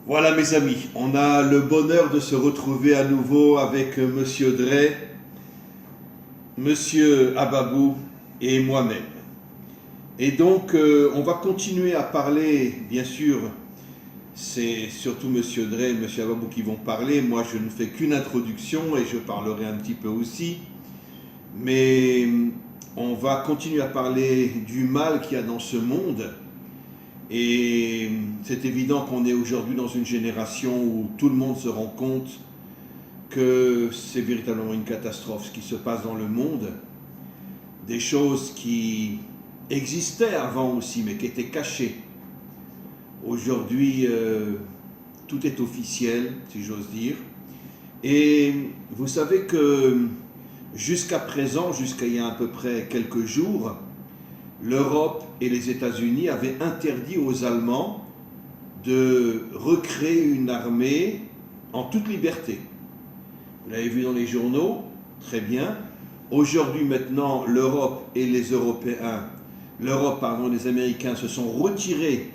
Voilà mes amis, on a le bonheur de se retrouver à nouveau avec Monsieur Dre, Monsieur Ababou et moi-même. Et donc on va continuer à parler, bien sûr, c'est surtout Monsieur Dre et Monsieur Ababou qui vont parler, moi je ne fais qu'une introduction et je parlerai un petit peu aussi. Mais on va continuer à parler du mal qu'il y a dans ce monde. Et c'est évident qu'on est aujourd'hui dans une génération où tout le monde se rend compte que c'est véritablement une catastrophe ce qui se passe dans le monde. Des choses qui existaient avant aussi, mais qui étaient cachées. Aujourd'hui, tout est officiel, si j'ose dire. Et vous savez que jusqu'à présent, jusqu'à il y a à peu près quelques jours, l'Europe et les États-Unis avaient interdit aux Allemands de recréer une armée en toute liberté. Vous l'avez vu dans les journaux, très bien. Aujourd'hui, maintenant, l'Europe et les Européens, les Américains se sont retirés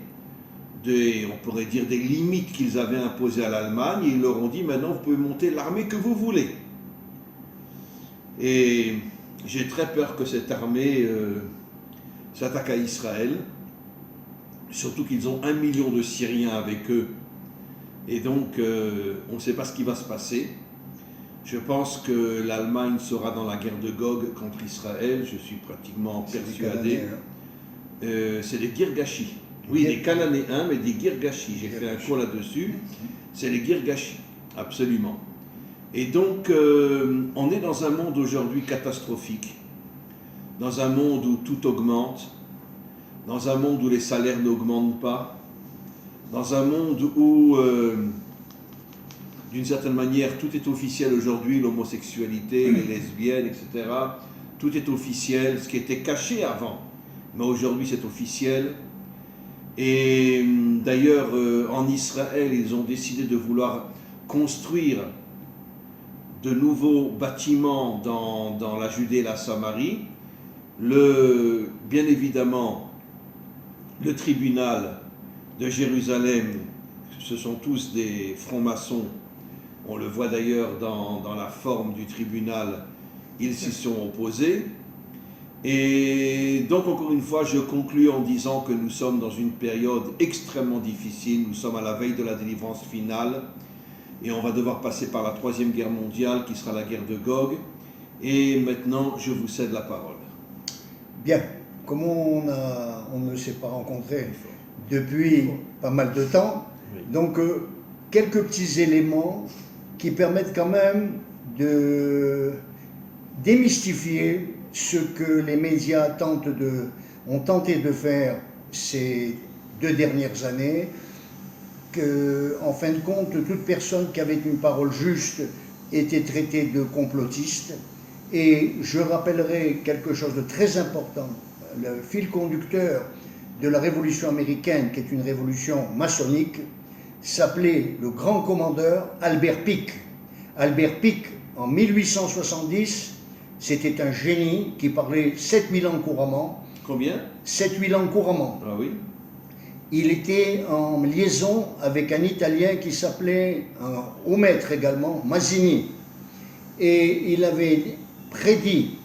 on pourrait dire, des limites qu'ils avaient imposées à l'Allemagne et ils leur ont dit maintenant vous pouvez monter l'armée que vous voulez. Et j'ai très peur que cette armée s'attaque à Israël, surtout qu'ils ont 1 million de Syriens avec eux, et donc on ne sait pas ce qui va se passer. Je pense que l'Allemagne sera dans la guerre de Gog contre Israël, je suis pratiquement persuadé. C'est des Girgachis, oui, des Cananéens, mais des Girgachis, j'ai fait un cours là-dessus, c'est les Girgachis, absolument. Et donc on est dans un monde aujourd'hui catastrophique, dans un monde où tout augmente, dans un monde où les salaires n'augmentent pas, dans un monde où, d'une certaine manière, tout est officiel aujourd'hui, l'homosexualité, les lesbiennes, etc. Tout est officiel, ce qui était caché avant, mais aujourd'hui c'est officiel. Et d'ailleurs, en Israël, ils ont décidé de vouloir construire de nouveaux bâtiments dans la Judée et la Samarie. Bien évidemment, le tribunal de Jérusalem, ce sont tous des francs-maçons, on le voit d'ailleurs dans la forme du tribunal, ils s'y sont opposés. Et donc encore une fois, je conclus en disant que nous sommes dans une période extrêmement difficile, nous sommes à la veille de la délivrance finale, et on va devoir passer par la Troisième Guerre mondiale, qui sera la guerre de Gog. Et maintenant, je vous cède la parole. Bien, comme on ne s'est pas rencontrés depuis pas mal de temps, donc quelques petits éléments qui permettent quand même de démystifier ce que les médias ont tenté de faire ces 2 dernières années, que, en fin de compte, toute personne qui avait une parole juste était traitée de complotiste. Et je rappellerai quelque chose de très important. Le fil conducteur de la révolution américaine, qui est une révolution maçonnique, s'appelait le grand commandeur Albert Pike. Albert Pike, en 1870, c'était un génie qui parlait 7000 langues couramment. Combien? 7000 langues couramment. Ah oui. Il était en liaison avec un Italien qui s'appelait, un haut maître également, Mazzini. Et il avait prédit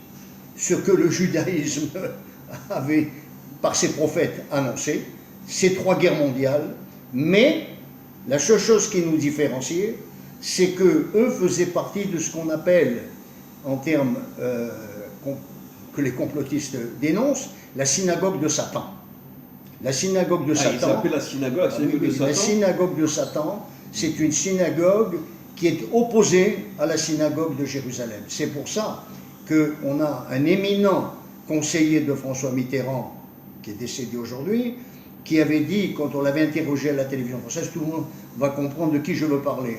ce que le judaïsme avait, par ses prophètes, annoncé, ces 3 guerres mondiales. Mais la seule chose qui nous différenciait, c'est qu'eux faisaient partie de ce qu'on appelle, en termes que les complotistes dénoncent, la synagogue de Satan. La synagogue de Satan. Ils appellent la synagogue, de Satan. La synagogue de Satan, c'est une synagogue qui est opposée à la synagogue de Jérusalem. C'est pour ça qu'on a un éminent conseiller de François Mitterrand, qui est décédé aujourd'hui, qui avait dit, quand on l'avait interrogé à la télévision française, tout le monde va comprendre de qui je veux parler.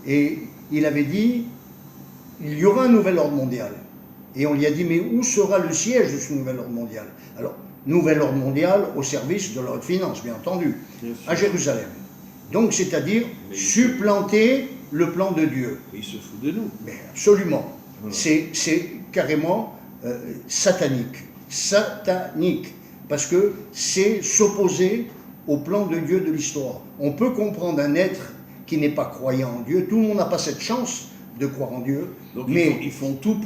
Et il avait dit, il y aura un nouvel ordre mondial. Et on lui a dit, mais où sera le siège de ce nouvel ordre mondial? Alors, nouvel ordre mondial au service de la haute finance, bien entendu, à Jérusalem. Donc, c'est-à-dire supplanter le plan de Dieu. Il se fout de nous. Mais absolument. Voilà. C'est carrément satanique. Satanique. Parce que c'est s'opposer au plan de Dieu de l'histoire. On peut comprendre un être qui n'est pas croyant en Dieu. Tout le monde n'a pas cette chance de croire en Dieu. Donc mais ils font tout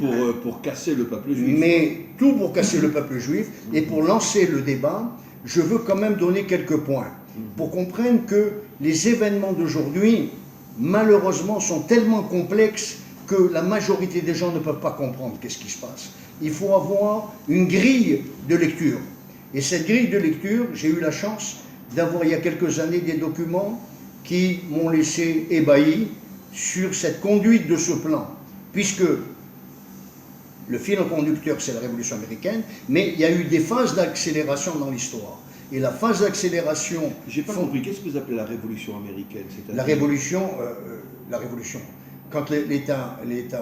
pour casser le peuple juif. Mais tout pour casser le peuple juif. Et pour lancer le débat, je veux quand même donner quelques points. Pour comprendre que les événements d'aujourd'hui, malheureusement, sont tellement complexes que la majorité des gens ne peuvent pas comprendre qu'est-ce qui se passe. Il faut avoir une grille de lecture. Et cette grille de lecture, j'ai eu la chance d'avoir il y a quelques années des documents qui m'ont laissé ébahi sur cette conduite de ce plan. Puisque le fil conducteur, c'est la Révolution américaine, mais il y a eu des phases d'accélération dans l'histoire. Et la phase d'accélération... J'ai pas compris, qu'est-ce que vous appelez la Révolution américaine? La Révolution... Quand l'État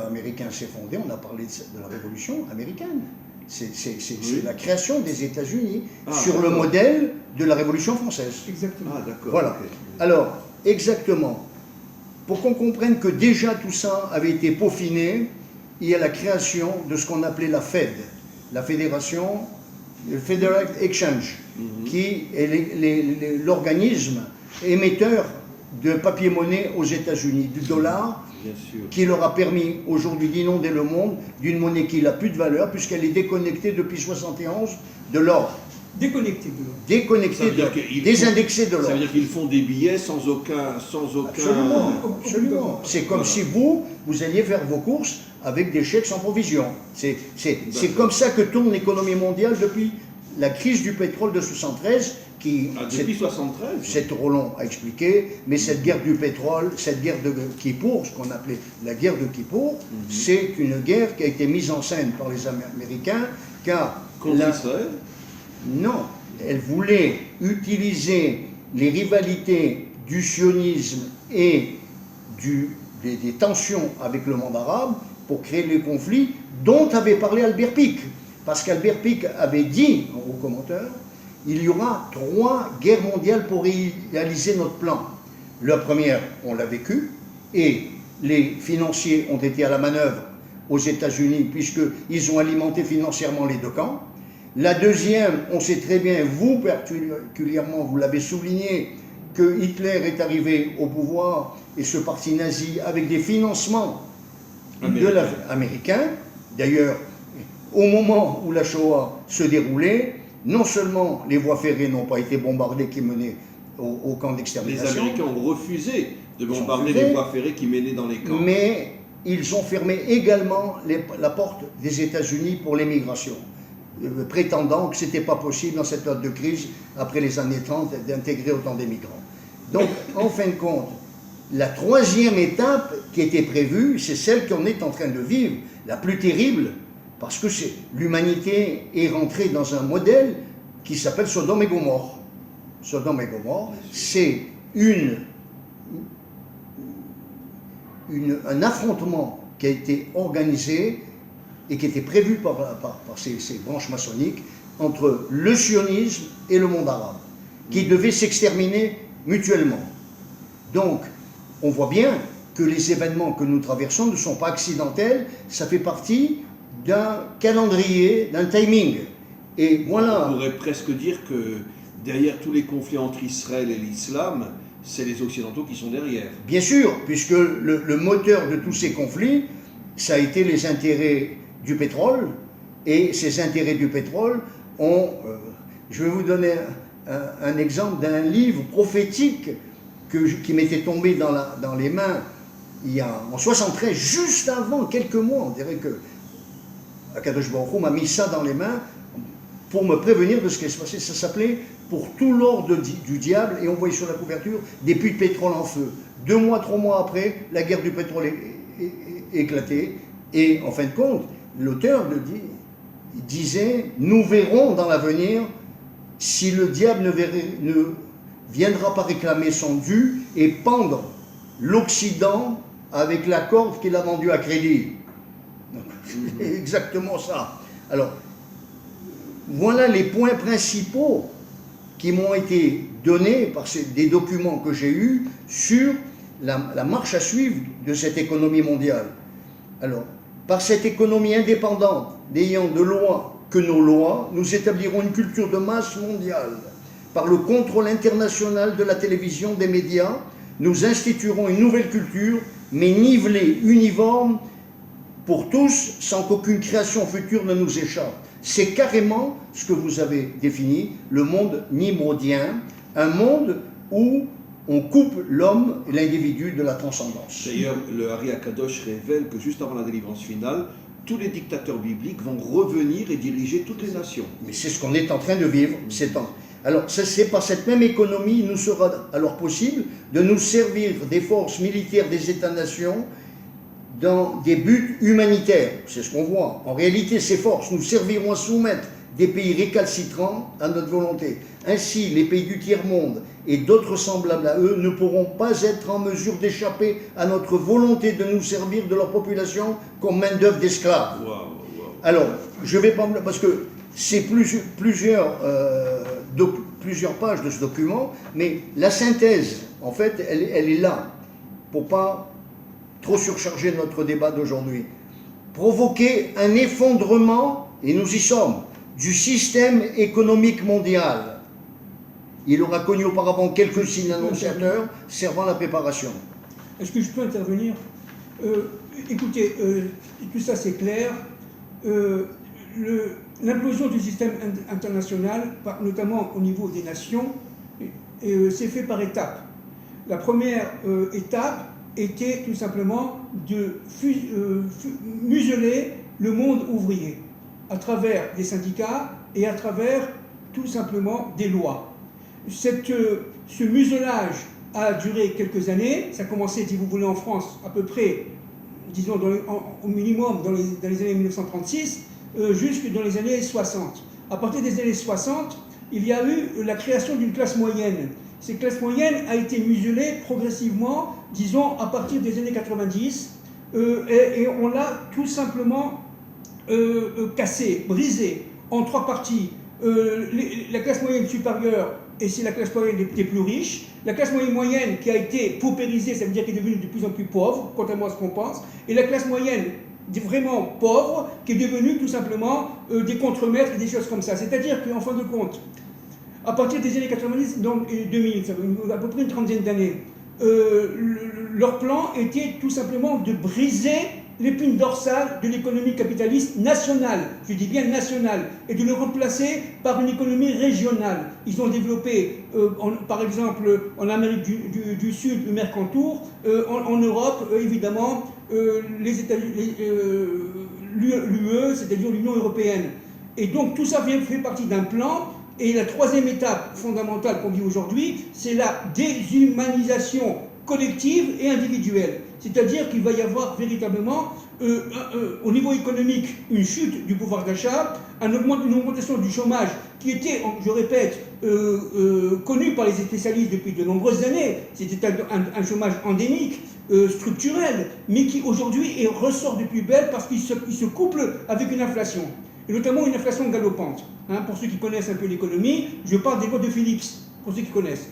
américain s'est fondé, on a parlé de la Révolution américaine. C'est la création des États-Unis sur le modèle de la Révolution française. Exactement. Ah, d'accord. Voilà. Okay. Alors, exactement. Pour qu'on comprenne que déjà tout ça avait été peaufiné, il y a la création de ce qu'on appelait la Fed, la Fédération, le Federal Exchange, qui est l'organisme émetteur de papier-monnaie aux États-Unis, du dollar, qui leur a permis aujourd'hui d'inonder le monde d'une monnaie qui n'a plus de valeur puisqu'elle est déconnectée depuis 1971 de l'or. Déconnecté de l'or. Déconnecté, désindexé de l'or. Ça veut dire qu'ils font des billets sans aucun... Absolument, absolument. C'est comme si vous alliez faire vos courses avec des chèques sans provision. C'est comme ça que tourne l'économie mondiale depuis la crise du pétrole de 1973. Depuis 1973 c'est trop long à expliquer, mais cette guerre du pétrole, cette guerre de Kippour, ce qu'on appelait la guerre de Kippour, c'est une guerre qui a été mise en scène par les Américains, car... Contre Israël? Non, elle voulait utiliser les rivalités du sionisme et des tensions avec le monde arabe pour créer les conflits dont avait parlé Albert Pic. Parce qu'Albert Pic avait dit, en haut commentaire, il y aura 3 guerres mondiales pour réaliser notre plan. La première, on l'a vécue, et les financiers ont été à la manœuvre aux États-Unis, puisqu'ils ont alimenté financièrement les deux camps. La deuxième, on sait très bien, vous particulièrement, vous l'avez souligné, que Hitler est arrivé au pouvoir, et ce parti nazi, avec des financements américains. D'ailleurs, au moment où la Shoah se déroulait, non seulement les voies ferrées n'ont pas été bombardées qui menaient au camp d'extermination. Les Américains ont refusé de bombarder les voies ferrées qui menaient dans les camps. Mais ils ont fermé également la porte des États-Unis pour l'émigration, prétendant que ce n'était pas possible dans cette période de crise, après les années 30, d'intégrer autant d'émigrants. Donc, en fin de compte, la troisième étape qui était prévue, c'est celle qu'on est en train de vivre, la plus terrible, parce que l'humanité est rentrée dans un modèle qui s'appelle Sodome et Gomorrhe. Sodome et Gomorrhe, c'est un affrontement qui a été organisé et qui était prévu par ces branches maçonniques entre le sionisme et le monde arabe, qui devaient s'exterminer mutuellement. Donc, on voit bien que les événements que nous traversons ne sont pas accidentels, ça fait partie d'un calendrier, d'un timing. Et voilà. On pourrait presque dire que derrière tous les conflits entre Israël et l'islam, c'est les Occidentaux qui sont derrière. Bien sûr, puisque le moteur de tous ces conflits, ça a été les intérêts du pétrole, et ces intérêts du pétrole ont... je vais vous donner un exemple d'un livre prophétique qui m'était tombé dans les mains en 73, juste avant, quelques mois, on dirait que Akadosh Baruch Hu m'a mis ça dans les mains pour me prévenir de ce qui se passait. Ça s'appelait « Pour tout l'ordre du diable » et on voyait sur la couverture des puits de pétrole en feu. 2 mois, 3 mois après, la guerre du pétrole est éclatée et en fin de compte, l'auteur disait « Nous verrons dans l'avenir si le diable ne viendra pas réclamer son dû et pendre l'Occident avec la corde qu'il a vendue à crédit. » C'est exactement ça. Alors, voilà les points principaux qui m'ont été donnés par des documents que j'ai eus sur la marche à suivre de cette économie mondiale. Alors, par cette économie indépendante, n'ayant de loi que nos lois, nous établirons une culture de masse mondiale. par le contrôle international de la télévision, des médias, nous instituerons une nouvelle culture, mais nivelée, uniforme, pour tous, sans qu'aucune création future ne nous échappe. C'est carrément ce que vous avez défini, le monde nimrodien, un monde où on coupe l'homme et l'individu de la transcendance. D'ailleurs, le Hari Akadosh révèle que juste avant la délivrance finale, tous les dictateurs bibliques vont revenir et diriger toutes les nations. Mais c'est ce qu'on est en train de vivre. Alors, c'est par cette même économie, il nous sera alors possible de nous servir des forces militaires des États-nations dans des buts humanitaires. C'est ce qu'on voit. En réalité, ces forces nous serviront à soumettre des pays récalcitrants à notre volonté. Ainsi, les pays du tiers-monde et d'autres semblables à eux ne pourront pas être en mesure d'échapper à notre volonté de nous servir de leur population comme main-d'œuvre d'esclaves. Alors, je vais pas... Parce que c'est plusieurs pages de ce document, mais la synthèse, en fait, elle est là, pour pas trop surcharger notre débat d'aujourd'hui. Provoquer un effondrement, et nous y sommes, du système économique mondial. Il aura connu auparavant quelques signes annonciateurs servant à la préparation. Est-ce que je peux intervenir? Écoutez, tout ça c'est clair. L'implosion du système international, notamment au niveau des nations, s'est fait par étapes. La première étape était tout simplement de museler le monde ouvrier à travers des syndicats et à travers tout simplement des lois. Ce muselage a duré quelques années. Ça a commencé, si vous voulez, en France à peu près, disons au minimum dans les années 1936, jusque dans les années 60. À partir des années 60, il y a eu la création d'une classe moyenne. Cette classe moyenne a été muselée progressivement, disons, à partir des années 90, et on l'a tout simplement cassée, brisée en trois parties. La classe moyenne supérieure, et c'est la classe moyenne des plus riches. La classe moyenne qui a été paupérisée, ça veut dire qu'elle est devenue de plus en plus pauvre, contrairement à ce qu'on pense. Et la classe moyenne vraiment pauvre, qui est devenue tout simplement des contremaîtres et des choses comme ça. C'est-à-dire qu'en fin de compte, à partir des années 90, donc 2000, ça fait à peu près une trentaine d'années, leur plan était tout simplement de briser l'épine dorsale de l'économie capitaliste nationale, je dis bien nationale, et de le remplacer par une économie régionale. Ils ont développé, par exemple, en Amérique du Sud, le Mercantour, en Europe, évidemment, l'UE, c'est-à-dire l'Union européenne. Et donc tout ça fait partie d'un plan. Et la troisième étape fondamentale qu'on vit aujourd'hui, c'est la déshumanisation collective et individuelle. C'est-à-dire qu'il va y avoir véritablement, au niveau économique, une chute du pouvoir d'achat, une augmentation du chômage qui était, je répète, connu par les spécialistes depuis de nombreuses années. C'était un chômage endémique, structurel, mais qui aujourd'hui ressort de plus belle parce qu'il se couple avec une inflation. Et notamment une inflation galopante. Pour ceux qui connaissent un peu l'économie, je parle des lois de Phillips, pour ceux qui connaissent.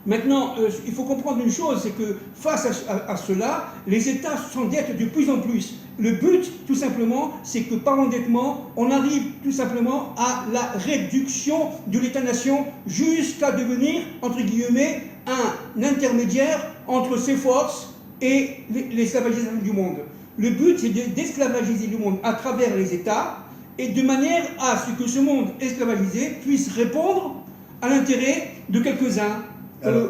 Maintenant, il faut comprendre une chose, c'est que face à cela, les États s'endettent de plus en plus. Le but, tout simplement, c'est que par l'endettement, on arrive tout simplement à la réduction de l'État-nation jusqu'à devenir, entre guillemets, un intermédiaire entre ces forces et l'esclavagisation du monde. Le but, c'est d'esclavagiser le monde à travers les États, et de manière à ce que ce monde esclavagisé puisse répondre à l'intérêt de quelques-uns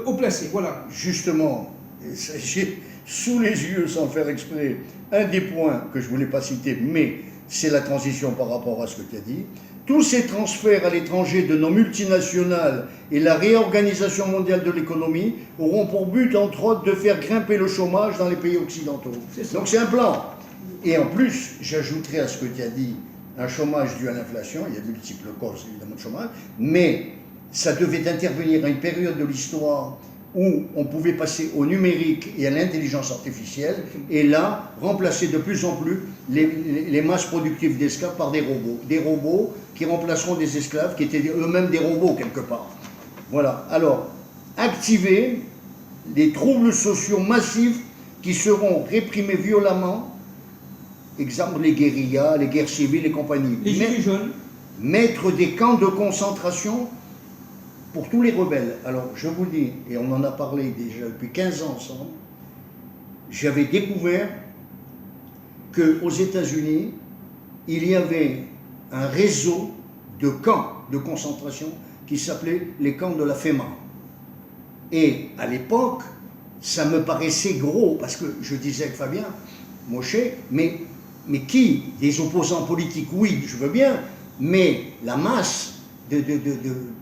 au placé. Voilà. Justement, j'ai sous les yeux, sans faire exprès, un des points que je ne voulais pas citer, mais c'est la transition par rapport à ce que tu as dit. Tous ces transferts à l'étranger de nos multinationales et la réorganisation mondiale de l'économie auront pour but, entre autres, de faire grimper le chômage dans les pays occidentaux. Donc c'est un plan. Et en plus, j'ajouterai à ce que tu as dit, un chômage dû à l'inflation, il y a de multiples causes évidemment de chômage, mais ça devait intervenir à une période de l'histoire où on pouvait passer au numérique et à l'intelligence artificielle, et là, remplacer de plus en plus les masses productives d'esclaves par des robots qui remplaceront des esclaves qui étaient eux-mêmes des robots quelque part. Voilà, alors, activer les troubles sociaux massifs qui seront réprimés violemment. Exemple, les guérillas, les guerres civiles et compagnie. Les gilets jaunes. Mettre des camps de concentration pour tous les rebelles. Alors, je vous dis, et on en a parlé déjà depuis 15 ans ensemble, j'avais découvert qu'aux États-Unis, il y avait un réseau de camps de concentration qui s'appelait les camps de la FEMA. Et à l'époque, ça me paraissait gros, parce que je disais avec Fabien, Moshe, mais qui? Des opposants politiques, oui, je veux bien, mais la masse de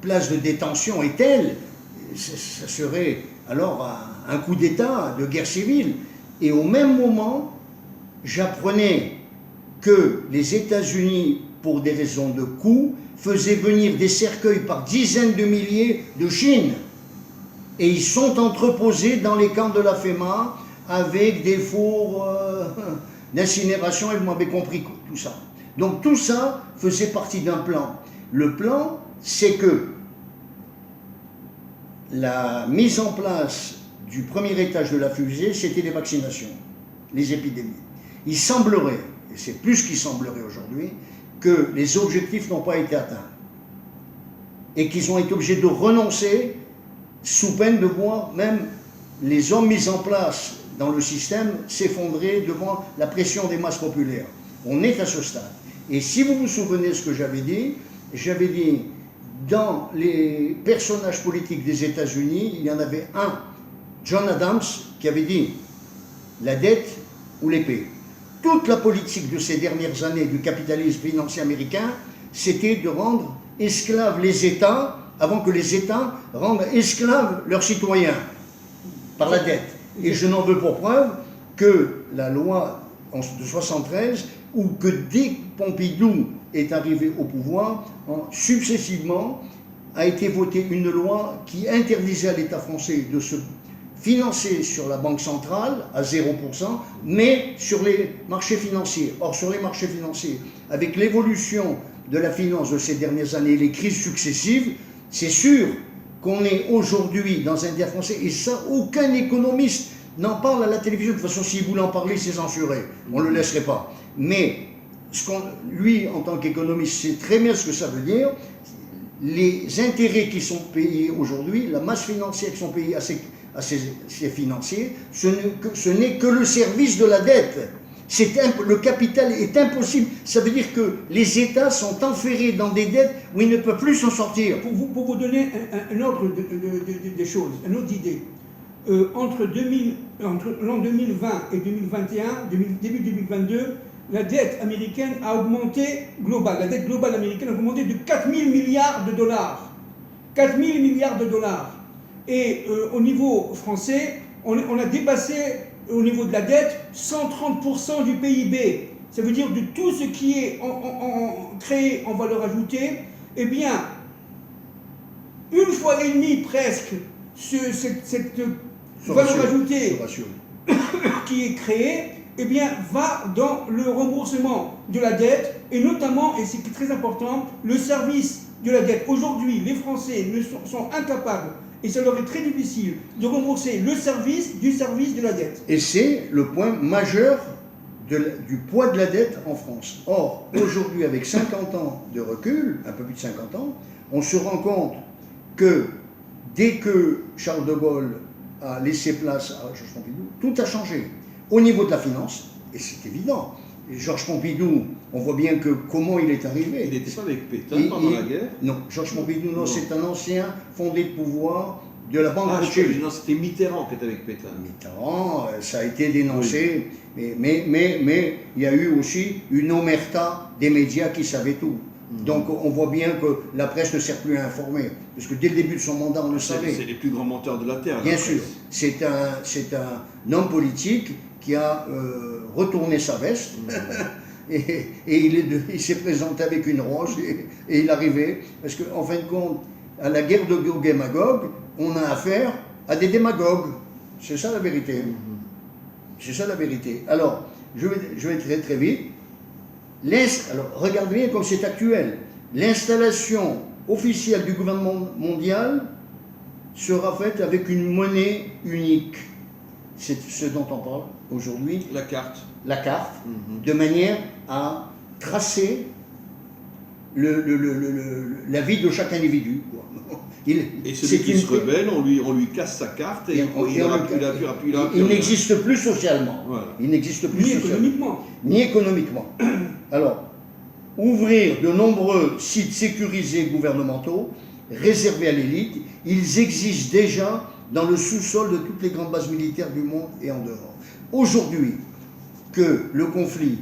places de détention est telle, ça serait alors un coup d'État, de guerre civile. Et au même moment, j'apprenais que les États-Unis, pour des raisons de coût, faisaient venir des cercueils par dizaines de milliers de Chine. Et ils sont entreposés dans les camps de la FEMA avec des fours d'incinération, et vous m'avez compris tout ça. Donc tout ça faisait partie d'un plan. Le plan, c'est que la mise en place du premier étage de la fusée, c'était les vaccinations, les épidémies. Il semblerait, et c'est plus qu'il semblerait aujourd'hui, que les objectifs n'ont pas été atteints et qu'ils ont été obligés de renoncer sous peine de voir même les hommes mis en place dans le système s'effondrer devant la pression des masses populaires. On est à ce stade. Et si vous vous souvenez de ce que j'avais dit, dans les personnages politiques des États-Unis, il y en avait un, John Adams, qui avait dit la dette ou l'épée. Toute la politique de ces dernières années du capitalisme financier américain, c'était de rendre esclaves les États avant que les États rendent esclaves leurs citoyens par la dette. Et je n'en veux pour preuve que la loi de 1973, ou que dès que Pompidou est arrivé au pouvoir, successivement a été votée une loi qui interdisait à l'État français de se financer sur la Banque centrale à 0%, mais sur les marchés financiers. Or, sur les marchés financiers, avec l'évolution de la finance de ces dernières années, les crises successives, c'est sûr qu'on est aujourd'hui dans un débat français, et ça, aucun économiste n'en parle à la télévision. De toute façon, s'il voulait en parler, c'est censuré. On ne le laisserait pas. Mais lui, en tant qu'économiste, sait très bien ce que ça veut dire. Les intérêts qui sont payés aujourd'hui, la masse financière qui sont payés à ces financiers, ce n'est que le service de la dette. Le capital est impossible. Ça veut dire que les États sont enferrés dans des dettes où ils ne peuvent plus s'en sortir. Pour vous donner un ordre des choses, une autre idée, entre l'an 2020 et 2021, début 2022, la dette américaine a augmenté globale. La dette globale américaine a augmenté de 4 000 milliards de dollars. 4 000 milliards de dollars. Et au niveau français, on a dépassé, au niveau de la dette, 130% du PIB. Ça veut dire de tout ce qui est créé en valeur ajoutée, eh bien, une fois et demie presque, cette valeur ajoutée qui est créée, eh bien, va dans le remboursement de la dette, et notamment, et c'est très important, le service de la dette. Aujourd'hui, les Français sont incapables, et ça leur est très difficile, de rembourser le service du service de la dette. Et c'est le point majeur du poids de la dette en France. Or, aujourd'hui, avec 50 ans de recul, un peu plus de 50 ans, on se rend compte que dès que Charles de Gaulle a laissé place à Georges Pompidou, tout a changé. Au niveau de la finance, et c'est évident, et Georges Pompidou, on voit bien que comment il est arrivé. Il n'était pas avec Pétain pendant la guerre? Non, Georges Pompidou, non, c'est un ancien fondé de pouvoir de la Banque Rothschild. Non, c'était Mitterrand qui était avec Pétain. Mitterrand, ça a été dénoncé, oui. mais il y a eu aussi une omerta des médias qui savaient tout. Donc on voit bien que la presse ne sert plus à informer, parce que dès le début de son mandat, on le savait. C'est les plus grands menteurs de la Terre. Bien sûr, c'est un homme politique qui a retourné sa veste, et il s'est présenté avec une rose, et il arrivait, parce qu'en fin de compte, à la guerre de Gog et Magog, on a affaire à des démagogues. C'est ça la vérité. C'est ça la vérité. Alors, je vais très très vite. Alors, regardez bien comme c'est actuel. L'installation officielle du gouvernement mondial sera faite avec une monnaie unique. C'est ce dont on parle aujourd'hui. La carte. La carte, de manière à tracer la vie de chaque individu. Et celui qui se rebelle, on lui casse sa carte et il n'existe plus socialement. Voilà. Il n'existe plus Ni socialement. économiquement. Ni économiquement. Alors, ouvrir de nombreux sites sécurisés gouvernementaux, réservés à l'élite, ils existent déjà dans le sous-sol de toutes les grandes bases militaires du monde et en dehors. Aujourd'hui, que le conflit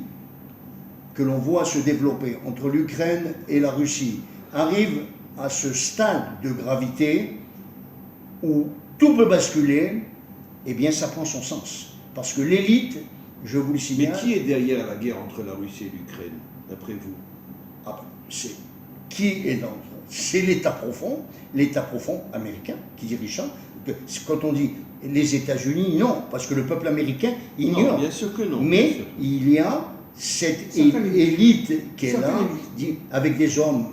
que l'on voit se développer entre l'Ukraine et la Russie arrive à ce stade de gravité où tout peut basculer, eh bien ça prend son sens. Parce que l'élite, je vous le signale... Mais qui est derrière la guerre entre la Russie et l'Ukraine, d'après vous? C'est l'État profond américain qui dirige ça. Quand on dit les États-Unis, non, parce que le peuple américain ignore. Non, bien sûr que non. Mais il y a cette élite qui est là, avec des hommes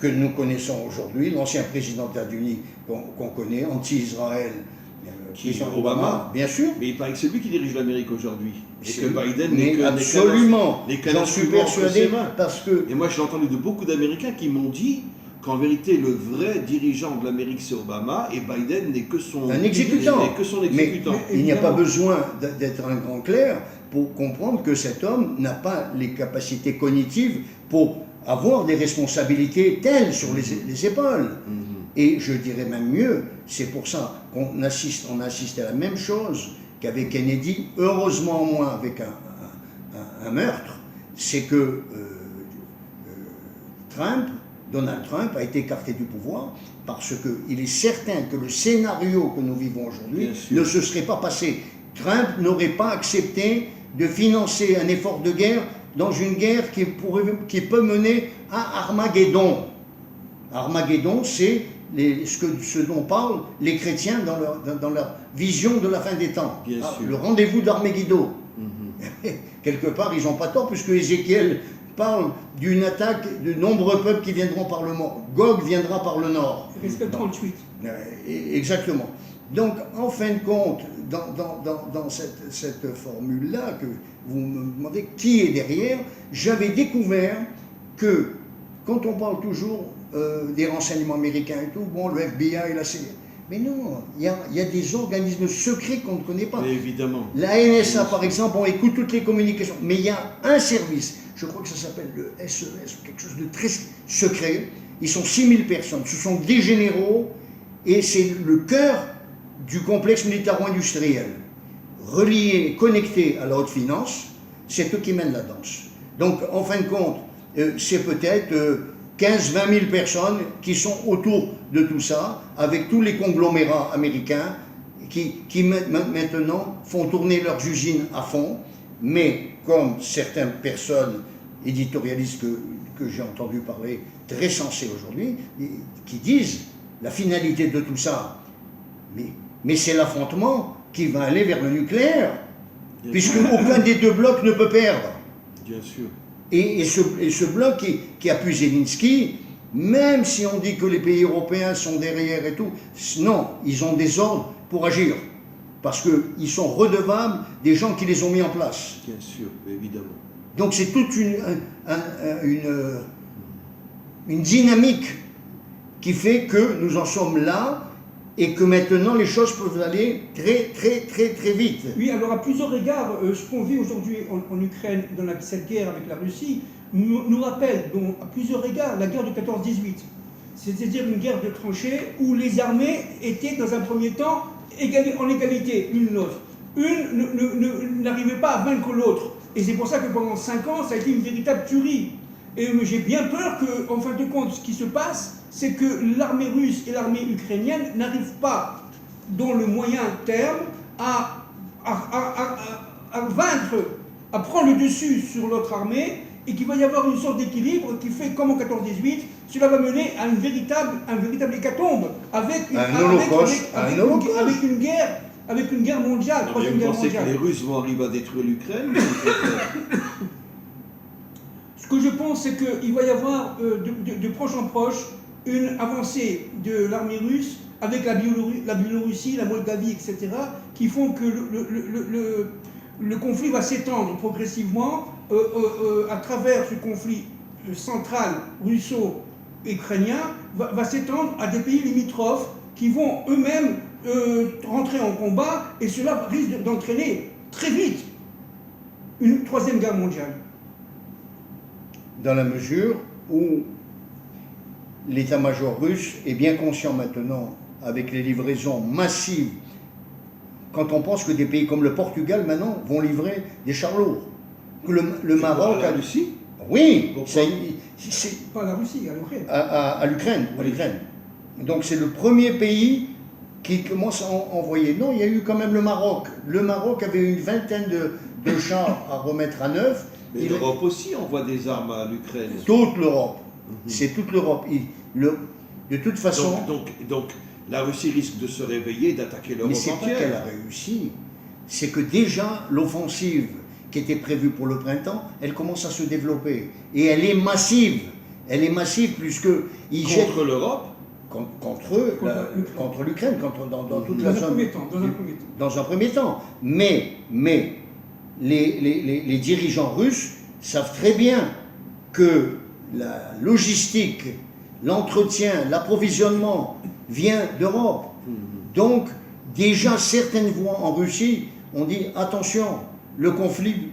que nous connaissons aujourd'hui, l'ancien président des États-Unis qu'on connaît, anti-Israël, qui est Obama, bien sûr. Mais il paraît que c'est lui qui dirige l'Amérique aujourd'hui. Et que Biden n'est absolument, j'en suis persuadé, parce que... Et moi, j'ai entendu de beaucoup d'Américains qui m'ont dit qu'en vérité, le vrai dirigeant de l'Amérique, c'est Obama, et Biden n'est que son exécutant. Mais il n'y a pas besoin d'être un grand clerc pour comprendre que cet homme n'a pas les capacités cognitives pour avoir des responsabilités telles sur les épaules. Et je dirais même mieux, c'est pour ça qu'on assiste à la même chose qu'avec Kennedy, heureusement moins avec un meurtre, c'est que Donald Trump a été écarté du pouvoir parce qu'il est certain que le scénario que nous vivons aujourd'hui ne se serait pas passé. Trump n'aurait pas accepté de financer un effort de guerre dans une guerre qui peut mener à Armageddon. Armageddon, c'est ce dont parlent les chrétiens dans leur vision de la fin des temps. Le rendez-vous d'Armageddon. Quelque part, ils n'ont pas tort, puisque Ézéchiel parle d'une attaque de nombreux peuples qui viendront par le nord. Gog viendra par le nord. Risque 38. Exactement. Donc, en fin de compte, dans cette formule-là que vous me demandez qui est derrière, j'avais découvert que, quand on parle toujours des renseignements américains et tout, bon, le FBI et la CIA, mais non, il y a des organismes secrets qu'on ne connaît pas. Mais évidemment. La NSA, par exemple, on écoute toutes les communications, mais il y a un service, je crois que ça s'appelle le SES, quelque chose de très secret, ils sont 6000 personnes, ce sont des généraux, et c'est le cœur du complexe militaro-industriel, relié, connecté à la haute finance, c'est eux qui mènent la danse. Donc, en fin de compte, c'est peut-être 15-20 000 personnes qui sont autour de tout ça, avec tous les conglomérats américains qui maintenant font tourner leurs usines à fond, mais comme certaines personnes éditorialistes que j'ai entendu parler, très sensées aujourd'hui, qui disent la finalité de tout ça, mais c'est l'affrontement qui va aller vers le nucléaire, puisque aucun des deux blocs ne peut perdre. Bien sûr. Et ce bloc qui appuie Zelensky, même si on dit que les pays européens sont derrière et tout, non, ils ont des ordres pour agir. Parce qu'ils sont redevables des gens qui les ont mis en place. Bien sûr, évidemment. Donc c'est toute une dynamique qui fait que nous en sommes là et que maintenant les choses peuvent aller très très très très vite. Oui, alors à plusieurs égards, ce qu'on vit aujourd'hui en Ukraine, dans cette guerre avec la Russie, nous rappelle donc, à plusieurs égards la guerre de 14-18. C'est-à-dire une guerre de tranchées où les armées étaient dans un premier temps en égalité l'une l'autre. Une n'arrivait pas à vaincre l'autre. Et c'est pour ça que pendant 5 ans, ça a été une véritable tuerie. Et j'ai bien peur qu'en fin de compte, ce qui se passe, c'est que l'armée russe et l'armée ukrainienne n'arrivent pas, dans le moyen terme, à vaincre, à prendre le dessus sur l'autre armée, et qu'il va y avoir une sorte d'équilibre qui fait, comme en 14-18, cela va mener à un véritable hécatombe, avec une guerre mondiale, troisième guerre mondiale. Vous pensez que les Russes vont arriver à détruire l'Ukraine? Ce que je pense, c'est qu'il va y avoir de proche en proche une avancée de l'armée russe avec la Biélorussie, la Moldavie, etc., qui font que le conflit va s'étendre progressivement à travers ce conflit central ukrainien va s'étendre à des pays limitrophes qui vont eux-mêmes rentrer en combat, et cela risque d'entraîner très vite une troisième guerre mondiale. Dans la mesure où l'état-major russe est bien conscient maintenant, avec les livraisons massives, quand on pense que des pays comme le Portugal maintenant vont livrer des chars lourds. Le Maroc... La Russie? Oui, Pas la Russie, à l'Ukraine. À l'Ukraine. Donc c'est le premier pays qui commence à envoyer. Non, il y a eu quand même le Maroc. Le Maroc avait une vingtaine de chars à remettre à neuf. Mais l'Europe aussi envoie des armes à l'Ukraine. Toute l'Europe. C'est toute l'Europe. De toute façon... Donc, la Russie risque de se réveiller et d'attaquer l'Europe entière. Mais c'est pas qu'elle a réussi. C'est que déjà, l'offensive qui était prévue pour le printemps, elle commence à se développer. Et elle est massive. Elle est massive puisque... Contre l'Europe? Contre eux, contre l'Ukraine, dans toute la zone. Dans un premier temps. Mais les dirigeants russes savent très bien que la logistique, l'entretien, l'approvisionnement vient d'Europe. Donc, déjà, certaines voix en Russie ont dit attention, le conflit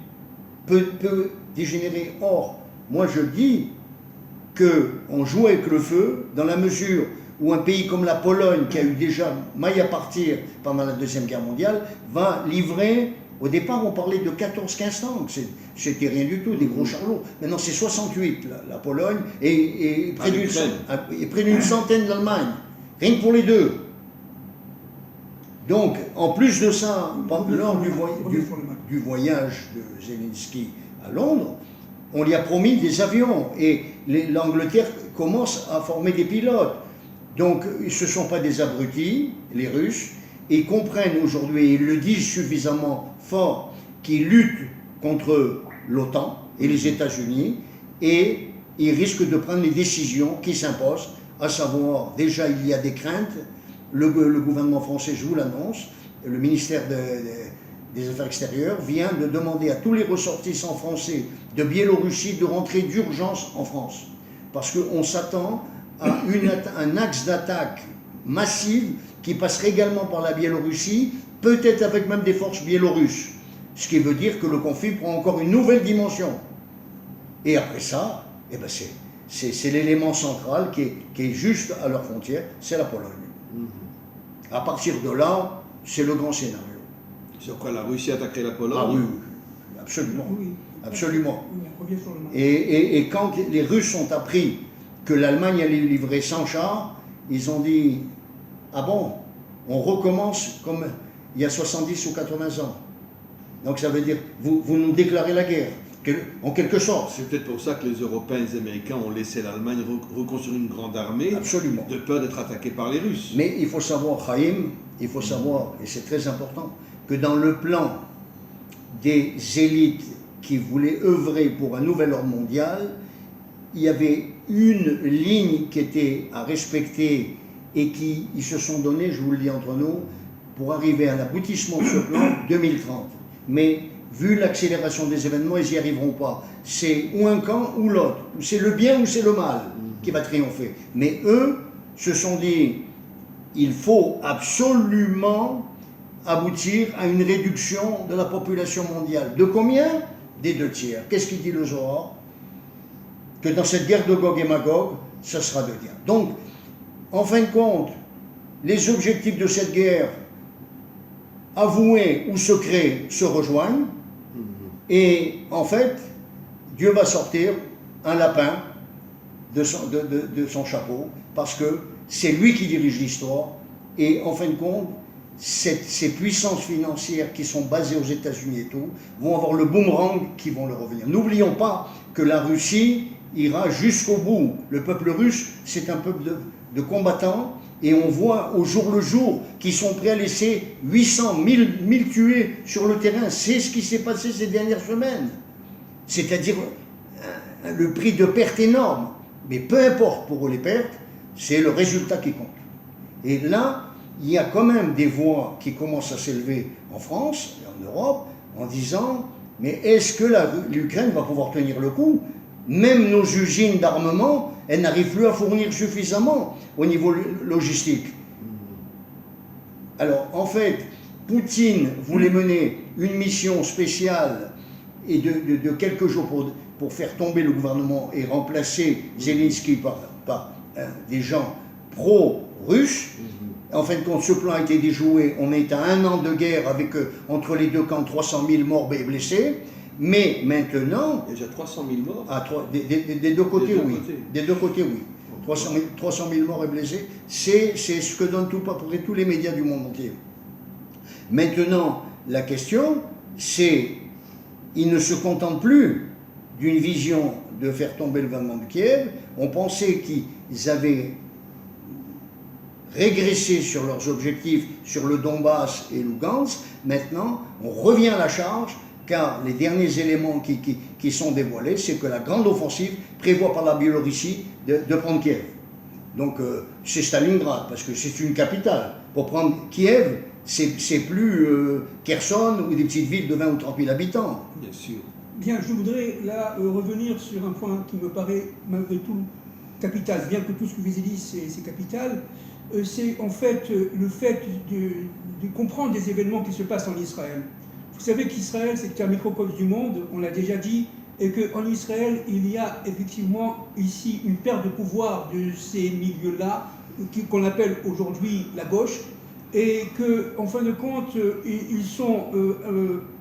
peut dégénérer. Or, moi je dis qu'on joue avec le feu dans la mesure où un pays comme la Pologne, qui a eu déjà maille à partir pendant la Deuxième Guerre mondiale, va livrer, au départ on parlait de 14-15 tanks, c'était rien du tout, des gros chars lourds. Maintenant c'est 68 la Pologne, et près d'une centaine l'Allemagne, rien que pour les deux. Donc, en plus de ça, lors du voyage de Zelensky à Londres, on lui a promis des avions, et l'Angleterre commence à former des pilotes. Donc, ce ne sont pas des abrutis, les Russes, ils comprennent aujourd'hui, ils le disent suffisamment fort, qu'ils luttent contre l'OTAN et les États-Unis, et ils risquent de prendre les décisions qui s'imposent, à savoir, déjà il y a des craintes, le gouvernement français, je vous l'annonce, le ministère des Affaires extérieures vient de demander à tous les ressortissants français de Biélorussie de rentrer d'urgence en France. Parce qu'on s'attend à un axe d'attaque massive qui passerait également par la Biélorussie, peut-être avec même des forces biélorusses. Ce qui veut dire que le conflit prend encore une nouvelle dimension. Et après ça, eh ben c'est l'élément central qui est juste à leur frontière, c'est la Pologne. À partir de là, c'est le grand scénario. Sur quoi la Russie attaquerait la Pologne? Ah oui, absolument. Oui. Absolument. Oui, et quand les Russes ont appris que l'Allemagne allait livrer 100 chars, ils ont dit « Ah bon, on recommence comme il y a 70 ou 80 ans. » Donc ça veut dire, vous nous déclarez la guerre, en quelque sorte. C'est peut-être pour ça que les Européens et les Américains ont laissé l'Allemagne reconstruire une grande armée. Absolument. De peur d'être attaqués par les Russes. Mais il faut savoir, Chaim, il faut savoir, et c'est très important, que dans le plan des élites qui voulaient œuvrer pour un nouvel ordre mondial, il y avait une ligne qui était à respecter et ils se sont donnés, je vous le dis entre nous, pour arriver à l'aboutissement de ce plan 2030. Mais vu l'accélération des événements, ils n'y arriveront pas. C'est ou un camp ou l'autre. C'est le bien ou c'est le mal qui va triompher. Mais eux se sont dit, il faut absolument aboutir à une réduction de la population mondiale. De combien? Des 2/3. Qu'est-ce qu'il dit le Zohar? Que dans cette guerre de Gog et Magog, ça sera 2 tiers. Donc, en fin de compte, les objectifs de cette guerre, avoués ou secrets, se rejoignent. Et en fait, Dieu va sortir un lapin de son chapeau, parce que c'est lui qui dirige l'histoire. Et en fin de compte, ces puissances financières qui sont basées aux États-Unis et tout, vont avoir le boomerang qui vont leur revenir. N'oublions pas que la Russie ira jusqu'au bout. Le peuple russe, c'est un peuple de combattants, et on voit au jour le jour qu'ils sont prêts à laisser 800, 1000 tués sur le terrain. C'est ce qui s'est passé ces dernières semaines. C'est-à-dire le prix de pertes énorme. Mais peu importe pour eux les pertes, c'est le résultat qui compte. Et là, il y a quand même des voix qui commencent à s'élever en France et en Europe en disant « Mais est-ce que l'Ukraine va pouvoir tenir le coup ?» même nos usines d'armement, elles n'arrivent plus à fournir suffisamment au niveau logistique. Alors, en fait, Poutine voulait mener une mission spéciale et de quelques jours pour faire tomber le gouvernement et remplacer Zelensky par des gens pro-russes. En fin de compte, ce plan a été déjoué. On est à 1 an de guerre avec, entre les deux camps, 300 000 morts et blessés. Mais maintenant... Déjà 300 000 morts des deux côtés, oui. Des deux côtés, oui. 300 000 morts et blessés, c'est ce que donnent tous les médias du monde entier. Maintenant, la question, c'est, ils ne se contentent plus d'une vision de faire tomber le gouvernement de Kiev. On pensait qu'ils avaient régressé sur leurs objectifs sur le Donbass et Lugansk. Maintenant, on revient à la charge, car les derniers éléments qui sont dévoilés, c'est que la grande offensive prévoit par la Biélorussie de prendre Kiev. Donc c'est Stalingrad, parce que c'est une capitale. Pour prendre Kiev, c'est plus Kherson ou des petites villes de 20 ou 30 000 habitants. Bien sûr. Bien, je voudrais là revenir sur un point qui me paraît malgré tout capital, bien que tout ce que vous avez dit c'est capital. C'est en fait le fait de comprendre des événements qui se passent en Israël. Vous savez qu'Israël, c'est un microcosme du monde, on l'a déjà dit, et qu'en Israël, il y a effectivement ici une perte de pouvoir de ces milieux-là, qu'on appelle aujourd'hui la gauche, et qu'en fin de compte, ils sont